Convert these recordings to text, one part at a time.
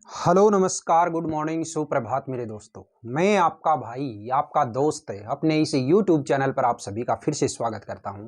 Hello नमस्कार good morning सुप्रभात मेरे दोस्तों। मैं आपका भाई आपका दोस्त अपने इस यूट्यूब चैनल पर आप सभी का फिर से स्वागत करता हूं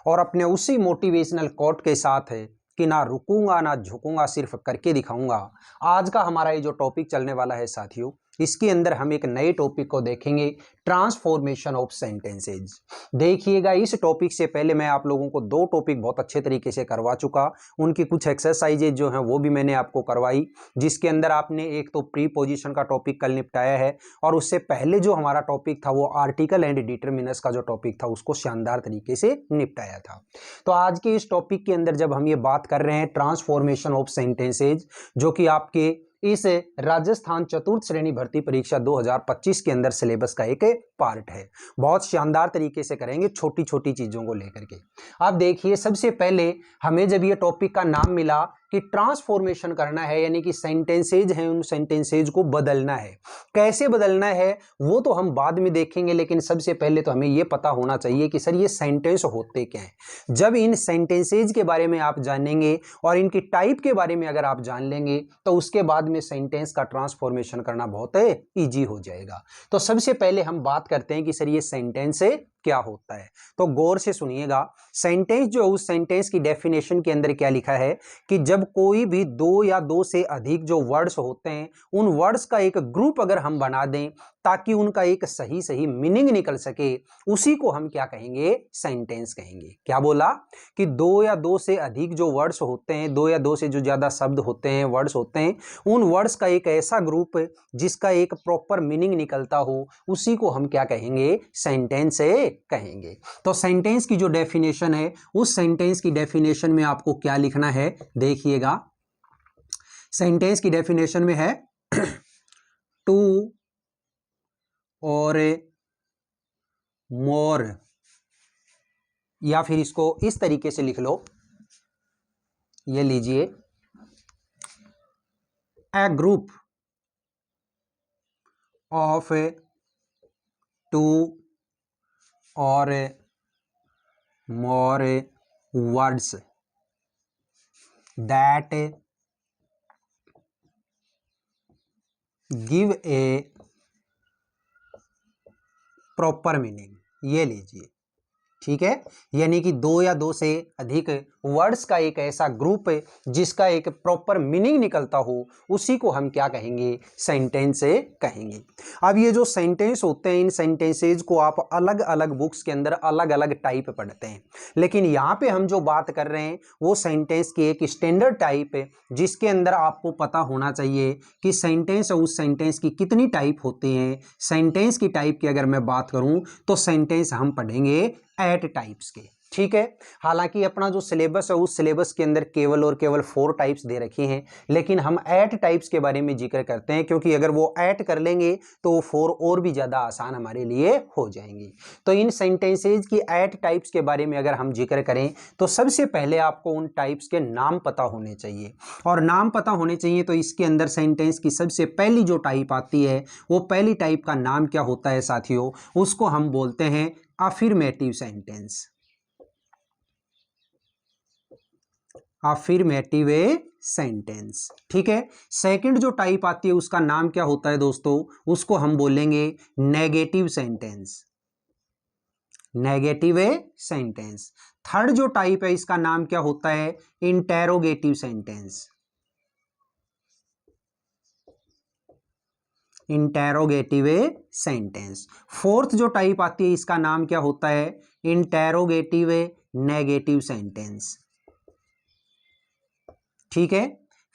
और अपने उसी मोटिवेशनल कोट के साथ है कि ना रुकूंगा ना झुकूंगा सिर्फ करके दिखाऊंगा। आज का हमारा ये जो टॉपिक चलने वाला है साथियों, इसके अंदर हम एक नए टॉपिक को देखेंगे, ट्रांसफॉर्मेशन ऑफ सेंटेंसेज। देखिएगा, इस टॉपिक से पहले मैं आप लोगों को दो टॉपिक बहुत अच्छे तरीके से करवा चुका। उनकी कुछ एक्सरसाइजेज जो हैं वो भी मैंने आपको करवाई, जिसके अंदर आपने एक तो प्री पोजीशन का टॉपिक कल निपटाया है और उससे पहले जो हमारा टॉपिक था वो आर्टिकल एंड डिटरमिनर्स का जो टॉपिक था उसको शानदार तरीके से निपटाया था। तो आज के इस टॉपिक के अंदर जब हम ये बात कर रहे हैं ट्रांसफॉर्मेशन ऑफ सेंटेंसेज, जो कि आपके इस राजस्थान चतुर्थ श्रेणी भर्ती परीक्षा 2025 के अंदर सिलेबस का एक पार्ट है, बहुत शानदार तरीके से करेंगे छोटी छोटी चीजों को लेकर के। आप देखिए, सबसे पहले हमें जब ये टॉपिक का नाम मिला कि ट्रांसफॉर्मेशन करना है, यानी कि सेंटेंसेज हैं उन सेंटेंसेज को बदलना है, कैसे बदलना है वो तो हम बाद में देखेंगे, लेकिन सबसे पहले तो हमें ये पता होना चाहिए कि सर ये सेंटेंस होते क्या हैं। जब इन सेंटेंसेज के बारे में आप जानेंगे और इनकी टाइप के बारे में अगर आप जान लेंगे तो उसके बाद में सेंटेंस का ट्रांसफॉर्मेशन करना बहुत ईजी हो जाएगा। तो सबसे पहले हम बात करते हैं कि सर ये सेंटेंस क्या होता है। तो गौर से सुनिएगा, सेंटेंस जो उस सेंटेंस की डेफिनेशन के अंदर क्या लिखा है कि जब कोई भी दो या दो से अधिक जो वर्ड्स होते हैं उन वर्ड्स का एक ग्रुप अगर हम बना दें ताकि उनका एक सही सही मीनिंग निकल सके, उसी को हम क्या कहेंगे, सेंटेंस कहेंगे। क्या बोला कि दो या दो से अधिक जो वर्ड्स होते हैं, दो या दो से जो ज्यादा शब्द होते हैं, वर्ड्स होते हैं, उन वर्ड्स का एक ऐसा ग्रुप जिसका एक प्रॉपर मीनिंग निकलता हो, उसी को हम क्या कहेंगे, सेंटेंस कहेंगे। तो सेंटेंस की जो डेफिनेशन है, उस सेंटेंस की डेफिनेशन में आपको क्या लिखना है, देखिएगा। सेंटेंस की डेफिनेशन में है टू और मोर, या फिर इसको इस तरीके से लिख लो, ये लीजिए, ए ग्रुप ऑफ टू और more words that give a proper meaning. ये लीजिए, ठीक है, यानी कि दो या दो से अधिक वर्ड्स का एक ऐसा ग्रुप है जिसका एक प्रॉपर मीनिंग निकलता हो, उसी को हम क्या कहेंगे, सेंटेंस कहेंगे। अब ये जो सेंटेंस होते हैं, इन सेंटेंसेज को आप अलग अलग बुक्स के अंदर अलग अलग टाइप पढ़ते हैं, लेकिन यहाँ पे हम जो बात कर रहे हैं वो सेंटेंस की एक स्टैंडर्ड टाइप है, जिसके अंदर आपको पता होना चाहिए कि सेंटेंस और उस सेंटेंस की कितनी टाइप होती हैं। सेंटेंस की टाइप की अगर मैं बात करूं तो सेंटेंस हम पढ़ेंगे 8 टाइप्स के, ठीक है। हालांकि अपना जो सिलेबस है उस सिलेबस के अंदर केवल और केवल 4 टाइप्स दे रखी हैं, लेकिन हम 8 टाइप्स के बारे में जिक्र करते हैं, क्योंकि अगर वो 8 कर लेंगे तो वो 4 और भी ज़्यादा आसान हमारे लिए हो जाएंगी। तो इन सेंटेंसेज की 8 टाइप्स के बारे में अगर हम जिक्र करें तो सबसे पहले आपको उन टाइप्स के नाम पता होने चाहिए, और नाम पता होने चाहिए तो इसके अंदर सेंटेंस की सबसे पहली जो टाइप आती है, वो पहली टाइप का नाम क्या होता है साथियों, उसको हम बोलते हैं अफर्मेटिव सेंटेंस। अफर्मेटिव सेंटेंस, ठीक है। सेकंड जो टाइप आती है उसका नाम क्या होता है दोस्तों, उसको हम बोलेंगे negative sentence. Negative sentence. Third जो टाइप है इसका नाम क्या होता है, interrogative sentence. Interrogative sentence. Fourth जो टाइप आती है इसका नाम क्या होता है, इंटेरोगेटिव नेगेटिव सेंटेंस, ठीक है।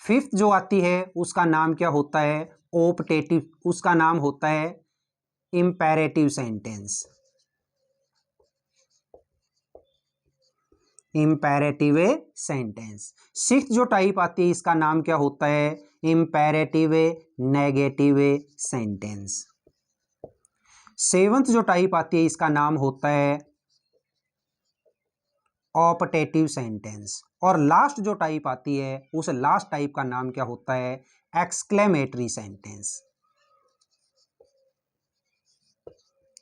फिफ्थ जो आती है उसका नाम क्या होता है, ऑप्टेटिव, उसका नाम होता है imperative sentence. Imperative sentence. Sixth जो टाइप आती है इसका नाम क्या होता है, इंपेरेटिव नेगेटिव सेंटेंस। सेवंथ जो टाइप आती है इसका नाम होता है ऑप्टेटिव सेंटेंस। और लास्ट जो टाइप आती है उस लास्ट टाइप का नाम क्या होता है, एक्सक्लेमेटरी सेंटेंस,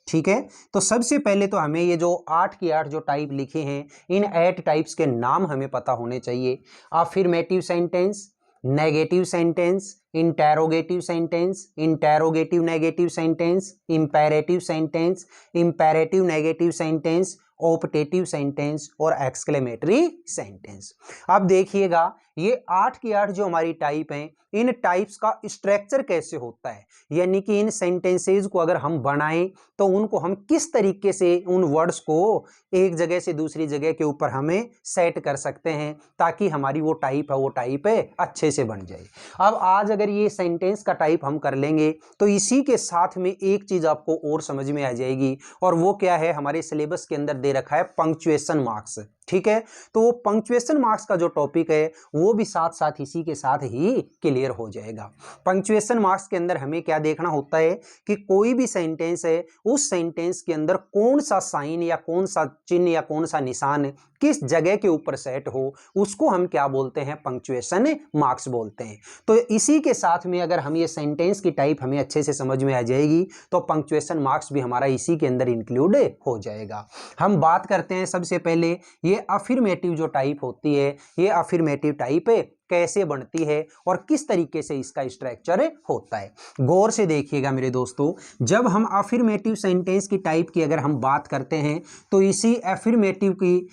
ठीक है। तो सबसे पहले तो हमें ये जो 8 की 8 जो टाइप लिखे हैं, इन 8 टाइप्स के नाम हमें पता होने चाहिए। Affirmative sentence, negative sentence, interrogative sentence, interrogative negative sentence, imperative sentence, imperative negative sentence, optative sentence और एक्सक्लेमेटरी सेंटेंस। अब देखिएगा ये 8 की 8 जो हमारी टाइप हैं, इन टाइप्स का स्ट्रक्चर कैसे होता है, यानी कि इन सेंटेंसेस को अगर हम बनाएं तो उनको हम किस तरीके से उन वर्ड्स को एक जगह से दूसरी जगह के ऊपर हमें सेट कर सकते हैं ताकि हमारी वो टाइप है अच्छे से बन जाए। अब आज अगर ये सेंटेंस का टाइप हम कर लेंगे तो इसी के साथ में एक चीज आपको और समझ में आ जाएगी, और वो क्या है, हमारे सिलेबस के अंदर दे रखा है पंक्चुएशन मार्क्स। ठीक है, तो वो पंक्चुएशन मार्क्स का जो टॉपिक है वो भी साथ साथ इसी के साथ ही क्लियर हो जाएगा। पंक्चुएशन मार्क्स के अंदर हमें क्या देखना होता है कि कोई भी सेंटेंस है उस सेंटेंस के अंदर कौन सा साइन या कौन सा चिन्ह या कौन सा निशान किस जगह के ऊपर सेट हो, उसको हम क्या बोलते हैं, पंक्चुएशन मार्क्स बोलते हैं। तो इसी के साथ में अगर हम ये सेंटेंस की टाइप हमें अच्छे से समझ में आ जाएगी तो पंक्चुएशन मार्क्स भी हमारा इसी के अंदर इंक्लूड हो जाएगा। हम बात करते हैं सबसे पहले ये अफर्मेटिव जो टाइप होती है, ये अफर्मेटिव टाइप कैसे बनती है और किस तरीके से इसका स्ट्रक्चर होता है। गौर से देखिएगा मेरे दोस्तों, जब हम अफर्मेटिव सेंटेंस की टाइप की अगर हम बात करते हैं तो इसी अफर्मेटिव की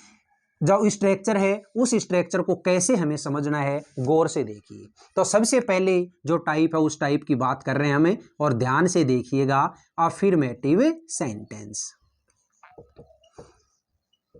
जो स्ट्रक्चर है उस स्ट्रक्चर को कैसे हमें समझना है, गौर से देखिए। तो सबसे पहले जो टाइप है उस टाइप की बात कर रहे हैं हमें, और ध्यान से देखिएगा अफर्मेटिव सेंटेंस।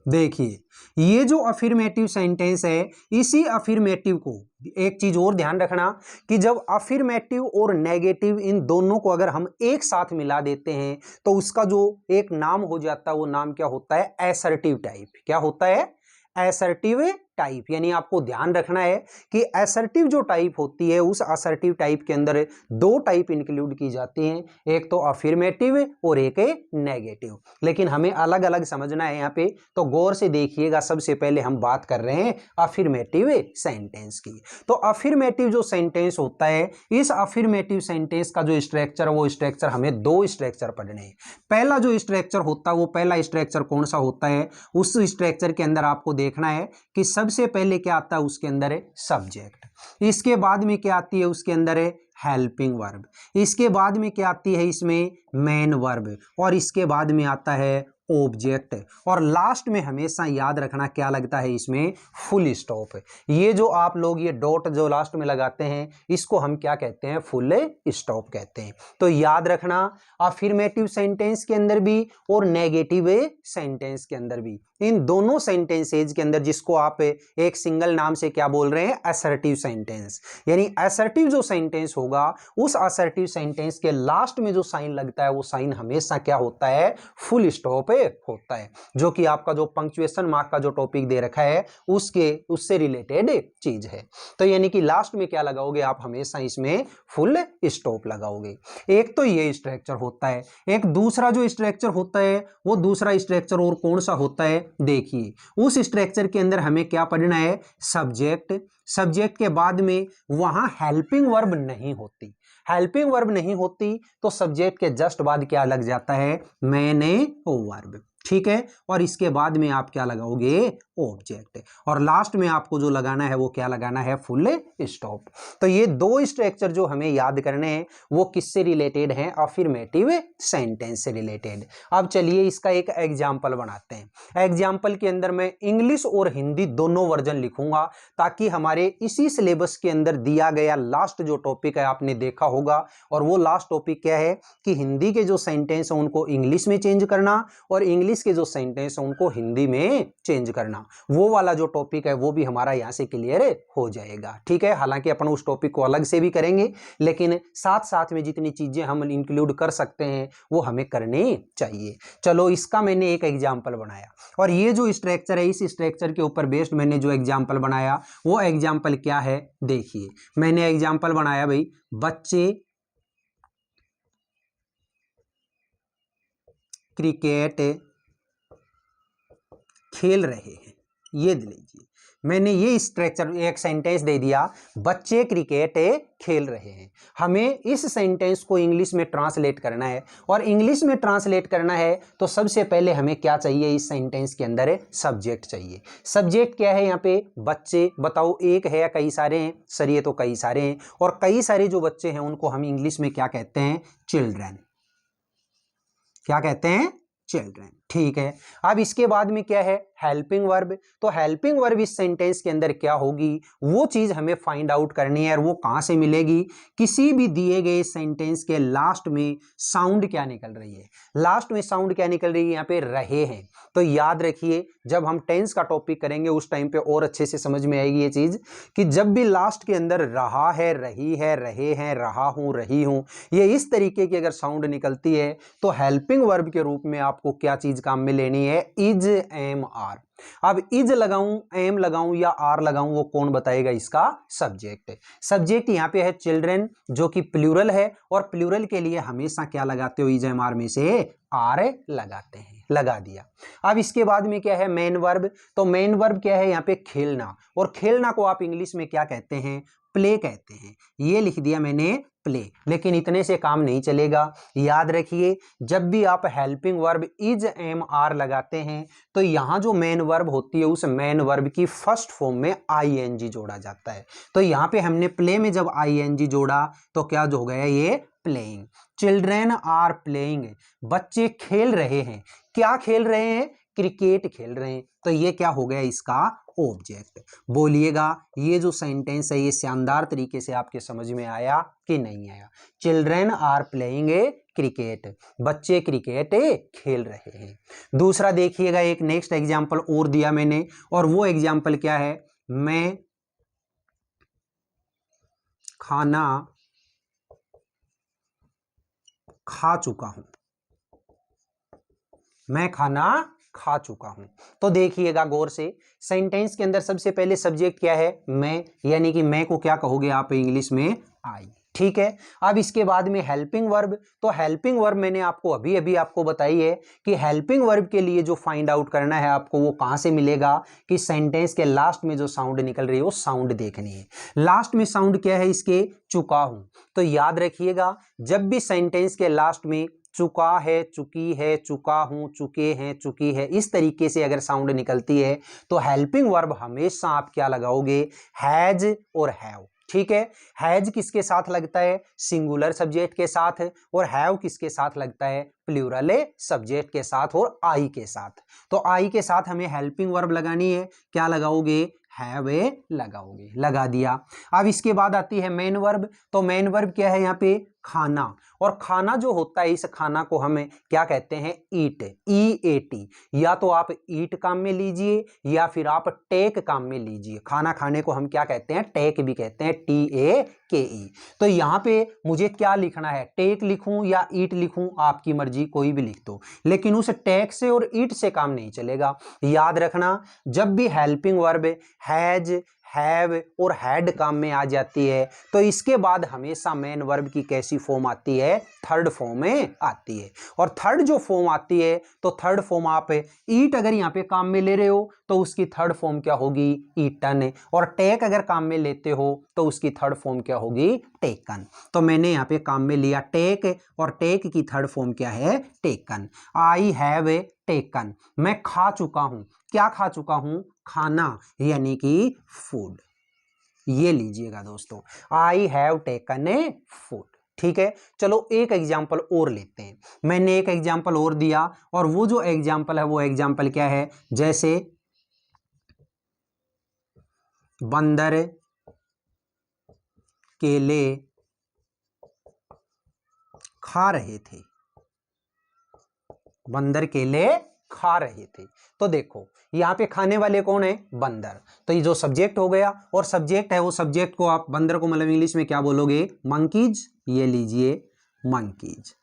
देखिए ये जो अफर्मेटिव सेंटेंस है, इसी अफर्मेटिव को एक चीज और ध्यान रखना कि जब अफर्मेटिव और नेगेटिव इन दोनों को अगर हम एक साथ मिला देते हैं तो उसका जो एक नाम हो जाता है वो नाम क्या होता है, असर्टिव टाइप। क्या होता है, असर्टिव टाइप। यानी आपको ध्यान रखना है कि असर्टिव जो टाइप होती है उस असर्टिव टाइप के अंदर दो टाइप इंक्लूड की जाती हैं, एक तो अफर्मेटिव और एक नेगेटिव, लेकिन हमें अलग अलग समझना है यहाँ पे। तो गौर से देखिएगा, सबसे पहले हम बात कर रहे हैं अफर्मेटिव सेंटेंस की। तो अफर्मेटिव जो सेंटेंस होता है, इस अफर्मेटिव सेंटेंस का जो स्ट्रक्चर वो स्ट्रक्चर हमें दो स्ट्रक्चर पढ़ने हैं। पहला जो स्ट्रक्चर होता है वो पहला स्ट्रक्चर कौन सा होता है, उस स्ट्रक्चर के अंदर आपको देखना है कि सबसे पहले क्या आता है, उसके अंदर है सब्जेक्ट, इसके बाद में क्या आती है, उसके अंदर है हेल्पिंग वर्ब, इसके बाद में क्या आती है, इसमें मेन वर्ब, और इसके बाद में आता है ऑब्जेक्ट, और लास्ट में हमेशा याद रखना क्या लगता है इसमें, फुल स्टॉप। ये जो आप लोग ये डॉट जो लास्ट में लगाते हैं इसको हम क्या कहते हैं, फुल स्टॉप कहते हैं। तो याद रखना अफर्मेटिव सेंटेंस के अंदर भी और नेगेटिव सेंटेंस के अंदर भी, इन दोनों सेंटेंसेज के अंदर जिसको आप एक सिंगल नाम से क्या बोल रहे हैं, असर्टिव सेंटेंस। यानी असर्टिव जो सेंटेंस होगा उस असर्टिव सेंटेंस के लास्ट में जो साइन लगता है वो साइन हमेशा क्या होता है, फुल स्टॉप होता है, जो कि आपका जो पंक्चुएशन मार्क का जो टॉपिक दे रखा है उससे रिलेटेड चीज है। तो यानी कि लास्ट में क्या लगाओगे आप, हमेशा इसमें फुल स्टॉप लगाओगे। एक तो ये स्ट्रक्चर होता है। एक दूसरा जो स्ट्रक्चर होता है वो दूसरा स्ट्रक्चर और कौन सा होता है, देखिए उस स्ट्रक्चर के अंदर हमें क्या पढ़ना है, सब्जेक्ट, सब्जेक्ट के बाद में वहां हेल्पिंग वर्ब नहीं होती, हेल्पिंग वर्ब नहीं होती तो सब्जेक्ट के जस्ट बाद क्या लग जाता है, मैंने वर्ब। ठीक है, और इसके बाद में आप क्या लगाओगे, ऑब्जेक्ट, और लास्ट में आपको जो लगाना है वो क्या लगाना है, फुल स्टॉप। तो ये दो स्ट्रक्चर जो हमें याद करने हैं वो किससे रिलेटेड हैं, अफर्मेटिव सेंटेंस से रिलेटेड। अब चलिए इसका एक एग्जाम्पल बनाते हैं। एग्जाम्पल के अंदर मैं इंग्लिश और हिंदी दोनों वर्जन लिखूंगा ताकि हमारे इसी सिलेबस के अंदर दिया गया लास्ट जो टॉपिक है आपने देखा होगा, और वो लास्ट टॉपिक क्या है कि हिंदी के जो सेंटेंस है उनको इंग्लिश में चेंज करना और इंग्लिश के जो सेंटेंस है उनको हिंदी में चेंज करना। वो वाला जो टॉपिक है वो भी हमारा यहां से क्लियर हो जाएगा। ठीक है, हालांकि अपन उस टॉपिक को अलग से भी करेंगे लेकिन साथ साथ में जितनी चीजें हम इंक्लूड कर सकते हैं वो हमें करनी चाहिए। चलो इसका मैंने एक एग्जाम्पल बनाया, और ये जो स्ट्रक्चर है इस स्ट्रक्चर के ऊपर बेस्ड मैंने जो एग्जाम्पल बनाया वो एग्जाम्पल क्या है, देखिए मैंने एग्जाम्पल बनाया भाई, बच्चे क्रिकेट खेल रहे हैं, ये लीजिए मैंने ये स्ट्रक्चर एक सेंटेंस दे दिया, बच्चे क्रिकेट खेल रहे हैं। हमें इस सेंटेंस को इंग्लिश में ट्रांसलेट करना है, और इंग्लिश में ट्रांसलेट करना है तो सबसे पहले हमें क्या चाहिए, इस सेंटेंस के अंदर सब्जेक्ट चाहिए। सब्जेक्ट क्या है यहाँ पे, बच्चे। बताओ एक है या कई सारे हैं? सर ये तो कई सारे हैं, और कई सारे जो बच्चे हैं उनको हम इंग्लिश में क्या कहते हैं, चिल्ड्रन। क्या कहते हैं, चिल्ड्रन। ठीक है, अब इसके बाद में क्या है, हेल्पिंग वर्ब। तो हेल्पिंग वर्ब इस सेंटेंस के अंदर क्या होगी, वो चीज हमें फाइंड आउट करनी है, और वो कहां से मिलेगी, किसी भी दिए गए सेंटेंस के लास्ट में साउंड क्या निकल रही है। लास्ट में साउंड क्या निकल रही है, यहाँ पे रहे हैं। तो याद रखिए, जब हम टेंस का टॉपिक करेंगे उस टाइम पे और अच्छे से समझ में आएगी ये चीज, कि जब भी लास्ट के अंदर रहा है, रही है, रहे हैं, रहा हूं, रही हूं, ये इस तरीके की अगर साउंड निकलती है तो हेल्पिंग वर्ब के रूप में आपको क्या चीज काम में लेनी है, इज, एम, आर। अब इज लगाऊं, एम लगाऊं या आर लगाऊं, वो कौन बताएगा, इसका सब्जेक्ट है। सब्जेक्ट यहां पे है चिल्ड्रन, जो कि प्लूरल है, और प्लूरल के लिए हमेशा क्या लगाते हो, इज, एम, आर में से आर लगाते हैं। लगा दिया। अब इसके बाद में क्या है, मेन वर्ब। तो मेन वर्ब क्या है, यहाँ पे खेलना, और खेलना को आप इंग्लिश में क्या कहते हैं, प्ले कहते हैं। ये लिख दिया मैंने, प्ले। लेकिन इतने से काम नहीं चलेगा, याद रखिए, जब भी आप helping verb is, am, are लगाते हैं तो यहां जो मेन वर्ब होती है उस मेन वर्ब की फर्स्ट फॉर्म में आईएनजी जोड़ा जाता है। तो यहां पे हमने प्ले में जब आईएनजी जोड़ा तो क्या जो हो गया, ये प्लेइंग। चिल्ड्रेन आर प्लेइंग, बच्चे खेल रहे हैं। क्या खेल रहे हैं, क्रिकेट खेल रहे हैं। तो ये क्या हो गया, इसका ऑब्जेक्ट। बोलिएगा, ये जो सेंटेंस है ये शानदार तरीके से आपके समझ में आया कि नहीं आया। चिल्ड्रेन आर प्लेइंग क्रिकेट, बच्चे क्रिकेट खेल रहे हैं। दूसरा देखिएगा, एक नेक्स्ट एग्जांपल और दिया मैंने, और वो एग्जांपल क्या है, मैं खाना खा चुका हूं। मैं खाना खा चुका हूं। तो देखिएगा गौर से, सेंटेंस के अंदर सबसे पहले सब्जेक्ट क्या है, मैं, यानी कि मैं को क्या कहोगे आप इंग्लिश में, आई। ठीक है, अब इसके बाद में हेल्पिंग वर्ब। तो हेल्पिंग वर्ब मैंने आपको अभी अभी आपको बताई है कि हेल्पिंग वर्ब के लिए जो फाइंड आउट करना है आपको, वो कहां से मिलेगा, कि सेंटेंस के लास्ट में जो साउंड निकल रही है वो साउंड देखनी है। लास्ट में साउंड क्या है इसके, चुका हूं। तो याद रखिएगा, जब भी सेंटेंस के लास्ट में चुका है, चुकी है, चुका हूं, चुके हैं, चुकी है, इस तरीके से अगर साउंड निकलती है तो हेल्पिंग वर्ब हमेशा आप क्या लगाओगे, हैज और हैव। ठीक है, हैज किसके साथ लगता है, सिंगुलर सब्जेक्ट के साथ, और हैव किसके साथ लगता है, प्लूरल सब्जेक्ट के साथ और आई के साथ। तो आई के साथ हमें हेल्पिंग वर्ब लगानी है, क्या लगाओगे, हैव लगाओगे। लगा दिया। अब इसके बाद आती है मेन वर्ब। तो मेन वर्ब क्या है यहाँ पे, खाना। और खाना जो होता है, इस खाना को हमें क्या कहते हैं, ईट, EAT। या तो आप ईट काम में लीजिए या फिर आप टेक काम में लीजिए। खाना खाने को हम क्या कहते हैं, टेक भी कहते हैं, TAKE। तो यहाँ पे मुझे क्या लिखना है, टेक लिखूं या ईट लिखूं, आपकी मर्जी, कोई भी लिख दो, लेकिन उस टेक से और ईट से काम नहीं चलेगा। याद रखना, जब भी हेल्पिंग वर्ब हैज, हैव और हैड काम में आ जाती है तो इसके बाद हमेशा मेन वर्ब की कैसी फॉर्म आती है, थर्ड फॉर्म में आती है। और थर्ड जो फॉर्म आती है, तो थर्ड फॉर्म आप ईट अगर यहाँ पे काम में ले रहे हो तो उसकी थर्ड फॉर्म क्या होगी, ईटन। और टेक अगर काम में लेते हो तो उसकी थर्ड फॉर्म क्या होगी, टेकन। तो मैंने यहाँ पे काम में लिया टेक, और टेक की थर्ड फॉर्म क्या है, टेकन। आई हैव टेकन, मैं खा चुका हूं। क्या खा चुका हूं, खाना, यानी कि फूड। ये लीजिएगा दोस्तों, I have taken a food. ठीक है, चलो एक एग्जाम्पल और लेते हैं। मैंने एक एग्जाम्पल और दिया, और वो जो एग्जाम्पल है वो एग्जाम्पल क्या है, जैसे बंदर केले खा रहे थे। बंदर केले खा रहे थे। तो देखो यहाँ पे खाने वाले कौन है, बंदर। तो ये जो सब्जेक्ट हो गया, और सब्जेक्ट है वो सब्जेक्ट को आप बंदर को मतलब इंग्लिश में क्या बोलोगे, मंकीज। ये लीजिए, मंकीज।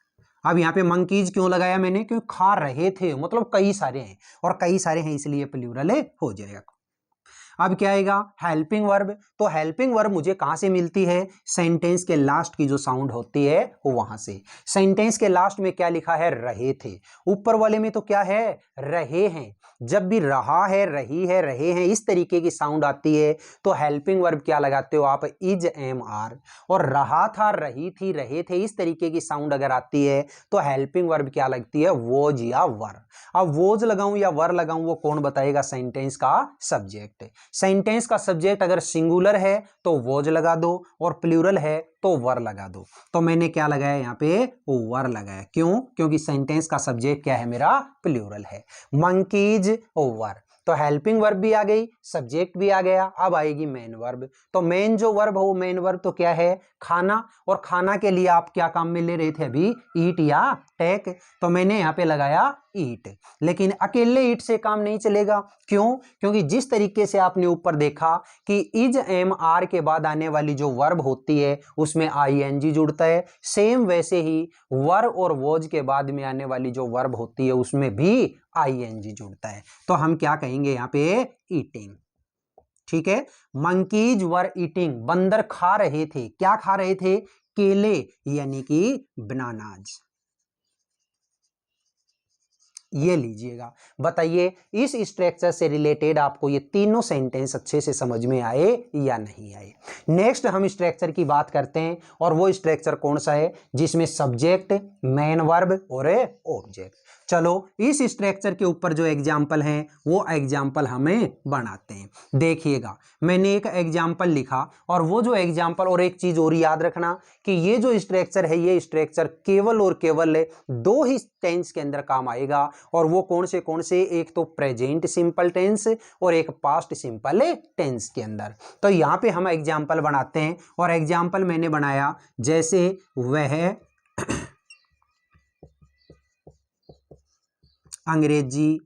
अब यहाँ पे मंकीज क्यों लगाया मैंने, क्योंकि खा रहे थे मतलब कई सारे हैं, और कई सारे हैं इसलिए प्लूरल हो जाएगा। अब क्या आएगा, हेल्पिंग वर्ब। तो हेल्पिंग वर्ब मुझे कहां से मिलती है, सेंटेंस के लास्ट की जो साउंड होती है वो वहां से। सेंटेंस के लास्ट में क्या लिखा है, रहे थे, ऊपर वाले में तो क्या है, रहे हैं। जब भी रहा है, रही है, रहे हैं इस तरीके की साउंड आती है तो हेल्पिंग वर्ब क्या लगाते हो आप, इज एम आर। और रहा था, रही थी, रहे थे इस तरीके की साउंड अगर आती है तो हेल्पिंग वर्ब क्या लगती है, वोज या वर। अब वोज लगाऊं या वर लगाऊं वो कौन बताएगा, सेंटेंस का सब्जेक्ट। सेंटेंस का सब्जेक्ट अगर सिंगुलर है तो वोज लगा दो और प्लूरल है तो वर लगा दो। तो मैंने क्या लगाया यहाँ पे, वर लगाया। क्यों, क्योंकि सेंटेंस का सब्जेक्ट क्या है मेरा, प्लूरल है। मंकीज वर। तो हेल्पिंग वर्ब भी आ गई, सब्जेक्ट भी आ गया, अब आएगी मेन वर्ब। तो मेन जो वर्ब हो, मेन वर्ब तो क्या है, खाना। और खाना के लिए आप क्या काम में ले रहे थे अभी, ईट या टेक। तो मैंने यहाँ पे लगाया ईट। लेकिन अकेले ईट से काम नहीं चलेगा। क्यों, क्योंकि जिस तरीके से आपने ऊपर देखा कि इज एम आर के बाद आने वाली जो वर्ब होती है उसमें आईएनजी जुड़ता है, सेम वैसे ही वर और वोज के बाद में आने वाली जो वर्ब होती है उसमें भी आईएनजी जुड़ता है। तो हम क्या कहेंगे यहाँ पे, ईटिंग। ठीक है, मंकीज वर ईटिंग, बंदर खा रहे थे, क्या खा रहे थे, केले यानी कि बनानाज। ये लीजिएगा, बताइए इस स्ट्रक्चर से रिलेटेड आपको ये तीनों सेंटेंस अच्छे से समझ में आए या नहीं आए। नेक्स्ट हम स्ट्रक्चर की बात करते हैं और वो स्ट्रक्चर कौन सा है, जिसमें सब्जेक्ट, मेन वर्ब और ऑब्जेक्ट। चलो इस स्ट्रक्चर के ऊपर जो एग्जाम्पल हैं वो एग्जाम्पल हमें बनाते हैं। देखिएगा मैंने एक एग्जाम्पल लिखा और वो जो एग्जाम्पल, और एक चीज और याद रखना कि ये जो स्ट्रक्चर है ये स्ट्रक्चर केवल और केवल दो ही टेंस के अंदर काम आएगा। और वो कौन से, एक तो प्रेजेंट सिंपल टेंस और एक पास्ट सिंपल टेंस के अंदर। तो यहाँ पे हम एग्जाम्पल बनाते हैं और एग्जाम्पल मैंने बनाया, जैसे वह अंग्रेजी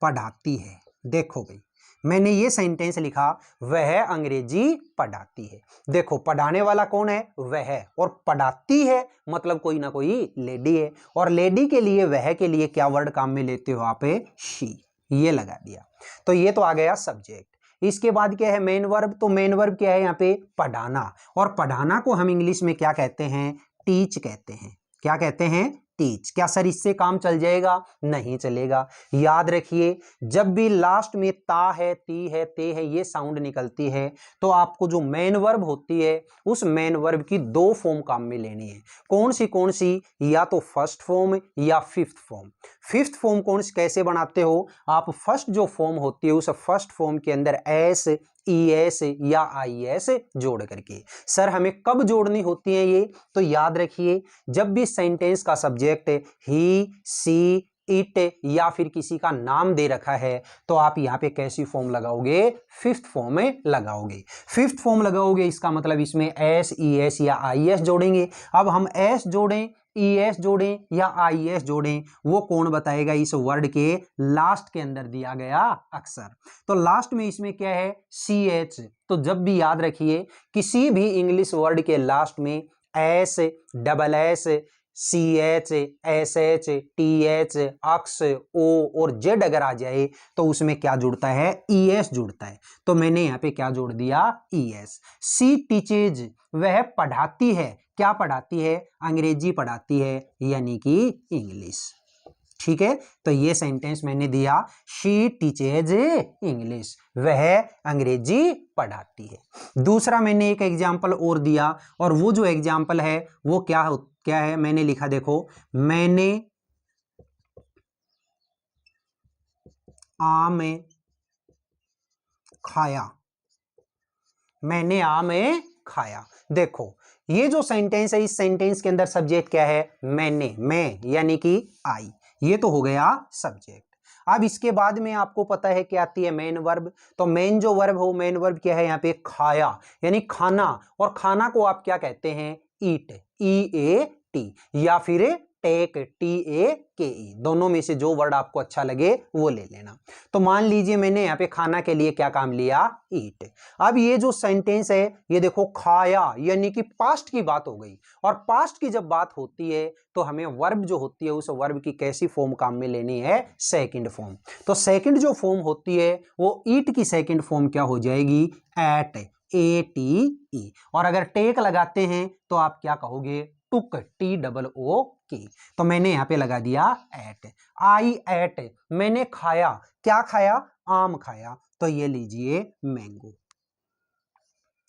पढ़ाती है। देखो भाई मैंने ये सेंटेंस लिखा, वह अंग्रेजी पढ़ाती है। देखो पढ़ाने वाला कौन है, वह, और पढ़ाती है मतलब कोई ना कोई लेडी है। और लेडी के लिए, वह के लिए क्या वर्ड काम में लेते हो आप, शी। ये लगा दिया। तो ये तो आ गया सब्जेक्ट। इसके बाद क्या है, मेन वर्ब। तो मेन वर्ब क्या है यहाँ पे, पढ़ाना। और पढ़ाना को हम इंग्लिश में क्या कहते हैं, टीच कहते हैं। क्या कहते हैं, टीच। क्या सर इससे काम चल जाएगा, नहीं चलेगा। याद रखिए जब भी लास्ट में ता है, ती है, ते है ये साउंड निकलती है तो आपको जो मेन वर्ब होती है उस मेन वर्ब की दो फॉर्म काम में लेनी है। कौन सी, या तो फर्स्ट फॉर्म या फिफ्थ फॉर्म। फिफ्थ फॉर्म कैसे बनाते हो आप, फर्स्ट जो फॉर्म होती है उस फर्स्ट फॉर्म के अंदर एस, ईएस या आईएस जोड़ करके। सर हमें कब जोड़नी होती है ये, तो याद रखिए जब भी सेंटेंस का सब्जेक्ट ही, सी, इट या फिर किसी का नाम दे रखा है तो आप यहाँ पे कैसी फॉर्म लगाओगे, फिफ्थ फॉर्म में लगाओगे। फिफ्थ फॉर्म लगाओगे इसका मतलब इसमें एस, ईएस या आईएस जोड़ेंगे। अब हम एस जोड़ें, ईएस जोड़ें या आईएस जोड़ें, वो कौन बताएगा, इस वर्ड के लास्ट के अंदर दिया गया अक्षर। तो लास्ट में इसमें क्या है, सी एच। तो जब भी याद रखिए किसी भी इंग्लिश वर्ड के लास्ट में S, double S, C H, S H, T H, X, O और जेड अगर आ जाए तो उसमें क्या जुड़ता है, ई एस जुड़ता है। तो मैंने यहाँ पे क्या जोड़ दिया, ई एस। सी टीचेज, वह पढ़ाती है। क्या पढ़ाती है, अंग्रेजी पढ़ाती है यानी कि इंग्लिश। ठीक है, तो ये सेंटेंस मैंने दिया, शी टीचेज इंग्लिश, वह अंग्रेजी पढ़ाती है। दूसरा मैंने एक एग्जाम्पल और दिया और वो जो एग्जाम्पल है वो क्या है, मैंने लिखा देखो, मैंने आम खाया। मैंने आम खाया। देखो ये जो सेंटेंस है इस सेंटेंस के अंदर सब्जेक्ट क्या है, मैंने, मैं यानी कि आई। ये तो हो गया सब्जेक्ट। अब इसके बाद में आपको पता है क्या आती है, मेन वर्ब। तो मेन जो वर्ब हो, मेन वर्ब क्या है यहाँ पे, खाया यानी खाना। और खाना को आप क्या कहते हैं, ईट, ई ए टी या फिर टेक, TAKE, दोनों में से जो वर्ड आपको अच्छा लगे वो ले लेना। तो मान लीजिए मैंने यहाँ पे खाना के लिए क्या काम लिया, ईट। अब ये जो सेंटेंस है ये देखो खाया, यानी कि पास्ट की बात हो गई, और पास्ट की जब बात होती है तो हमें वर्ब जो होती है उस वर्ब की कैसी फॉर्म काम में लेनी है, सेकंड फॉर्म। तो सेकंड जो फॉर्म होती है वो ईट की सेकंड फॉर्म क्या हो जाएगी, एट, ATE। और अगर टेक लगाते हैं तो आप क्या कहोगे, टुक, TOOK। तो मैंने यहां पे लगा दिया एट। आई एट, मैंने खाया, क्या खाया, आम खाया, तो ये लीजिए मैंगो।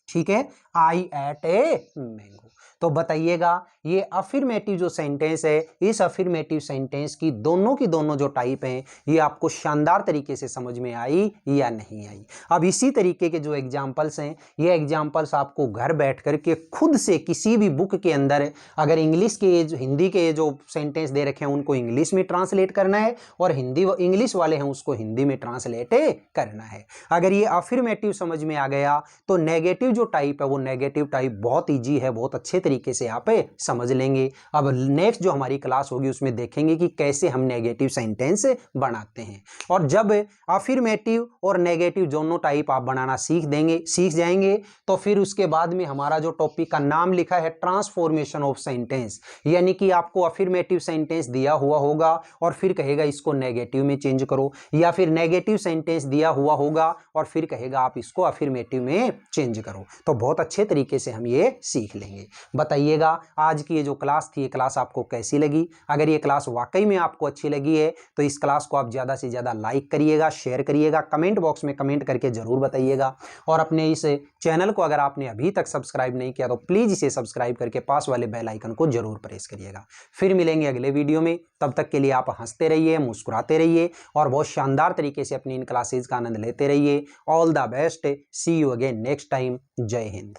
ठीक है, आई एट ए मैंगो। तो बताइएगा ये अफर्मेटिव जो सेंटेंस है, इस अफर्मेटिव सेंटेंस की दोनों जो टाइप हैं ये आपको शानदार तरीके से समझ में आई या नहीं आई। अब इसी तरीके के जो एग्जाम्पल्स हैं ये एग्जाम्पल्स आपको घर बैठ कर के खुद से किसी भी बुक के अंदर, अगर इंग्लिश के हिंदी के जो सेंटेंस दे रखे हैं उनको इंग्लिश में ट्रांसलेट करना है, और हिंदी इंग्लिश वाले हैं उसको हिंदी में ट्रांसलेट करना है। अगर ये अफर्मेटिव समझ में आ गया तो नेगेटिव जो टाइप है वो नेगेटिव टाइप बहुत ईजी है, बहुत अच्छे तरीके से आप समझ लेंगे। अब नेक्स्ट जो हमारी क्लास होगी उसमें देखेंगे कि कैसे हम नेगेटिव सेंटेंस बनाते हैं। और जब अफर्मेटिव और नेगेटिव दोनों टाइप आप बनाना सीख जाएंगे तो फिर उसके बाद में हमारा जो टॉपिक का नाम लिखा है ट्रांसफॉर्मेशन ऑफ सेंटेंस, यानी कि आपको अफर्मेटिव सेंटेंस दिया हुआ होगा और फिर कहेगा इसको नेगेटिव में चेंज करो, या फिर नेगेटिव सेंटेंस दिया हुआ होगा और फिर कहेगा आप इसको अफर्मेटिव में चेंज करो। तो बहुत अच्छे तरीके से हम ये सीख लेंगे। बताइएगा आज की ये जो क्लास थी ये क्लास आपको कैसी लगी। अगर ये क्लास वाकई में आपको अच्छी लगी है तो इस क्लास को आप ज़्यादा से ज़्यादा लाइक करिएगा, शेयर करिएगा, कमेंट बॉक्स में कमेंट करके ज़रूर बताइएगा। और अपने इस चैनल को अगर आपने अभी तक सब्सक्राइब नहीं किया तो प्लीज़ इसे सब्सक्राइब करके पास वाले बेल आइकन को जरूर प्रेस करिएगा। फिर मिलेंगे अगले वीडियो में, तब तक के लिए आप हंसते रहिए, मुस्कुराते रहिए और बहुत शानदार तरीके से अपनी इन क्लासेज का आनंद लेते रहिए। All the best, see you again next time. जय हिंद।